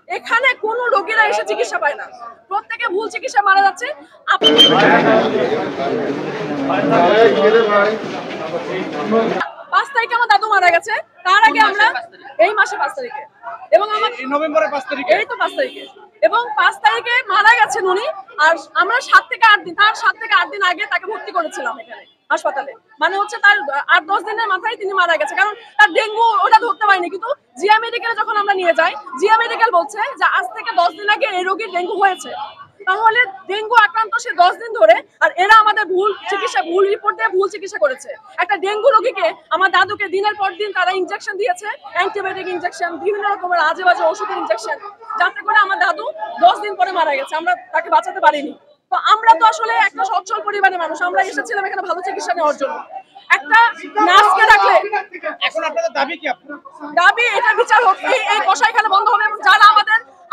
এখানে কোন রোগীরা এসে চিকিৎসা পায় না, প্রত্যেকে ভুল চিকিৎসা মারা যাচ্ছে। 5 তারিখে আমার দাদু মারা গেছে, তার আগে আমরা এই মাসে 5 তারিখে এবং আমার নভেম্বরের 5 তারিখে, এই তো 5 তারিখে এবং 5 তারিখে মারা গেছেন উনি। আর আমরা 7 থেকে 8 দিন, তার 7 থেকে 8 দিন আগে তাকে ভর্তি করেছিলাম এখানে হাসপাতালে। মানে হচ্ছে তার 8-10 দিনের মাথায় তিনি মারা গেছে, কারণ তার ডেঙ্গু ওটা ধরতে পারিনি। কিন্তু জিয়া মেডিকেলে যখন আমরা নিয়ে যাই, জিয়া মেডিকেল বলছে যে আজ থেকে 10 দিন আগে এই রোগীর ডেঙ্গু হয়েছে। তাহলে ডেঙ্গু আক্রান্ত সে 10 দিন ধরে, আর এরা আমাদের ভুল চিকিৎসা, ভুল রিপোর্ট দিয়ে ভুল চিকিৎসা করেছে। একটা ডেঙ্গু রোগীকে আমার দাদুকে দিনের পর দিন তারা ইনজেকশন দিয়েছে, অ্যান্টিবায়োটিক ইনজেকশন, বিভিন্ন রকমের আজে বাজে ওষুধের ইনজেকশন, যাতে করে আমার দাদু 10 দিন পরে মারা গেছে। আমরা তাকে বাঁচাতে পারিনি। তো আমরা তো আসলে একটা সচ্ছল পরিবারের মানুষ, আমরা এসেছিলাম এখানে ভালো চিকিৎসা নেওয়ার জন্য। একটা নার্সকে রাখলে এখন আপনাদের দাবি কি? আপনার দাবি এটা বিচার হোক, এই কসাইখানা বন্ধ হবে এবং যারা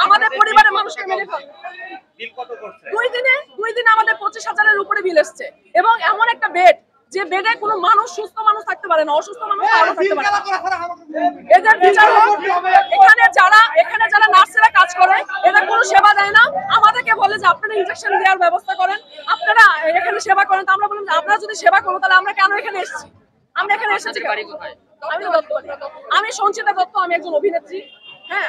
আমাদের পরিবারের মানুষকে মেরে ফেলে। বিল কত করছে? 2 দিনে আমাদের 25,000-এর উপরে বিল এসছে এবং এমন একটা বেড, যে বেডে কোনো মানুষ, সুস্থ মানুষ থাকতে পারে না, অসুস্থ মানুষ আরো থাকতে পারে না। এদের বিচার হোক। এখানে যারা নার্সেরা কাজ করে, এরা কোনো সেবা দেয় না। আমাদেরকে বলে যে আপনারা ইনজেকশন দেওয়ার ব্যবস্থা করেন, আপনারা এখানে সেবা করেন। তো আমরা বললাম যে আপনারা যদি সেবা করো তাহলে আমরা কেন এখানে এসেছি? আমরা এখানে এসেছি বাড়ি কোথায়? আমি সঞ্চিতা দত্ত, আমি একজন অভিনেত্রী। হ্যাঁ,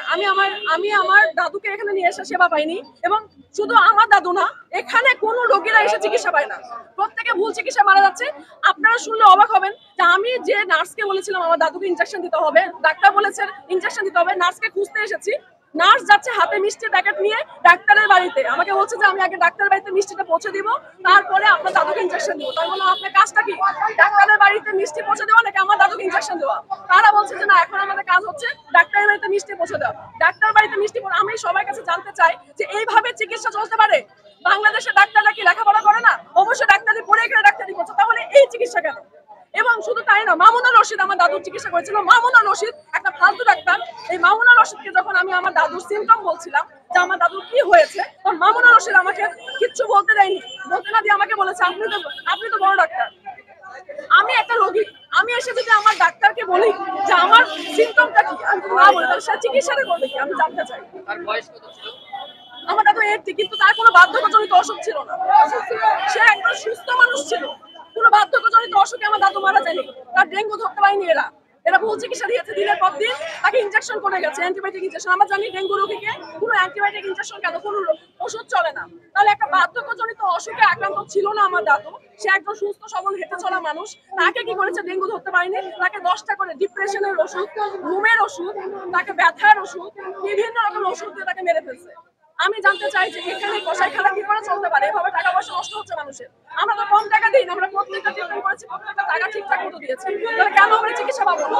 আমি আমার দাদুকে এখানে নিয়ে এসে সেবা পাইনি। এবং শুধু আমার দাদু না, এখানে কোন রোগীরা এসে চিকিৎসা পায় না, প্রত্যেকে ভুল চিকিৎসা মারা যাচ্ছে। আপনারা শুনলে অবাক হবেন যে আমি যে নার্সকে বলেছিলাম আমার দাদুকে ইনজেকশন দিতে হবে, ডাক্তার বলেছেন ইনজেকশন দিতে হবে, নার্সকে খুঁজতে এসেছি। নার্স যাচ্ছে হাতে মিষ্টির প্যাকেট নিয়ে ডাক্তারের বাড়িতে, আমাকে বলছে যে আমি আগে ডাক্তারের বাড়িতে মিষ্টিটা পৌঁছে দিব, তারপরে আপনার দাদুকে ইনজেকশন দিব। তাই বললাম আপনার কাজটা কি? ডাক্তারের বাড়িতে মিষ্টি পৌঁছে দেওয়া নাকি আমার দাদুকে ইনজেকশন দেওয়া? তারা বলছে যে না, এখন আমাদের কাজ হচ্ছে ডাক্তারের বাড়িতে মিষ্টি পৌঁছে দেওয়া। ডাক্তারের বাড়িতে মিষ্টি পৌঁছে, আমি সবার কাছে জানতে চাই যে এইভাবে চিকিৎসা চলতে পারে? বাংলাদেশের ডাক্তাররা কি লেখাপড়া করে না? অবশ্যই ডাক্তারি পড়ে এখানে ডাক্তারি করছে, তাহলে এই চিকিৎসা কেন? এবং শুধু তাই না, মামুনুর রশিদ আমার দাদুর চিকিৎসা করেছিল। মামুনুর রশিদ একটা ফালতু ডাক্তার। এই মামুনুর রশিদকে যখন আমি আমার দাদুর সিমটম বলছিলাম যে আমার দাদুর কি হয়েছে, তখন মামুনুর রশিদ আমাকে কিচ্ছু বলতে দেয়নি। বলতে না দিয়ে আমাকে বলেছে আপনি তো বড় ডাক্তার, আমি একটা রোগী, আমি এসে যদি আমার ডাক্তারকে বলি যে আমার সিমটমটা কি, আমি যদি না বলি তাহলে সে চিকিৎসাটা করবে কি? আমি জানতে চাই। তার বয়স কত ছিল? আমার দাদু 80, কিন্তু তার কোনো বার্ধক্যজনিত অসুখ ছিল না। সে একজন সুস্থ মানুষ ছিল, কোনো বার্ধক্যজনিত অসুখে আমার দাদু মারা যায়নি। তার ডেঙ্গু ধরতে পারেনি এরা ভুল চিকিৎসা দিয়েছে, দিনের পর দিন তাকে ইনজেকশন করে গেছে, অ্যান্টিবায়োটিক ইনজেকশন। আমরা জানি ডেঙ্গু রোগীকে কোনো অ্যান্টিবায়োটিক ইনজেকশন কেন, কোনো ওষুধ চলে না। তাহলে একটা বার্ধক্যজনিত অসুখে আক্রান্ত ছিল না আমার দাদু, সে একজন সুস্থ সবল হেঁটে চলা মানুষ। তাকে কি করেছে? ডেঙ্গু ধরতে পারেনি, তাকে 10টা করে ডিপ্রেশনের ওষুধ, ঘুমের ওষুধ, তাকে ব্যথার ওষুধ, বিভিন্ন রকম ওষুধ দিয়ে তাকে মেরে ফেলছে। আমি জানতে চাই যে এখানে কসাইখানা কি করে চলতে পারে? এভাবে টাকা পয়সা নষ্ট হচ্ছে মানুষের। আমরা তো কম টাকা দিই না, আমরা প্রত্যেকটা ট্রিটমেন্ট করেছি, প্রত্যেকটা টাকা ঠিকঠাক মতো দিয়েছি, তাহলে কেন আমরা চিকিৎসা পাবো না?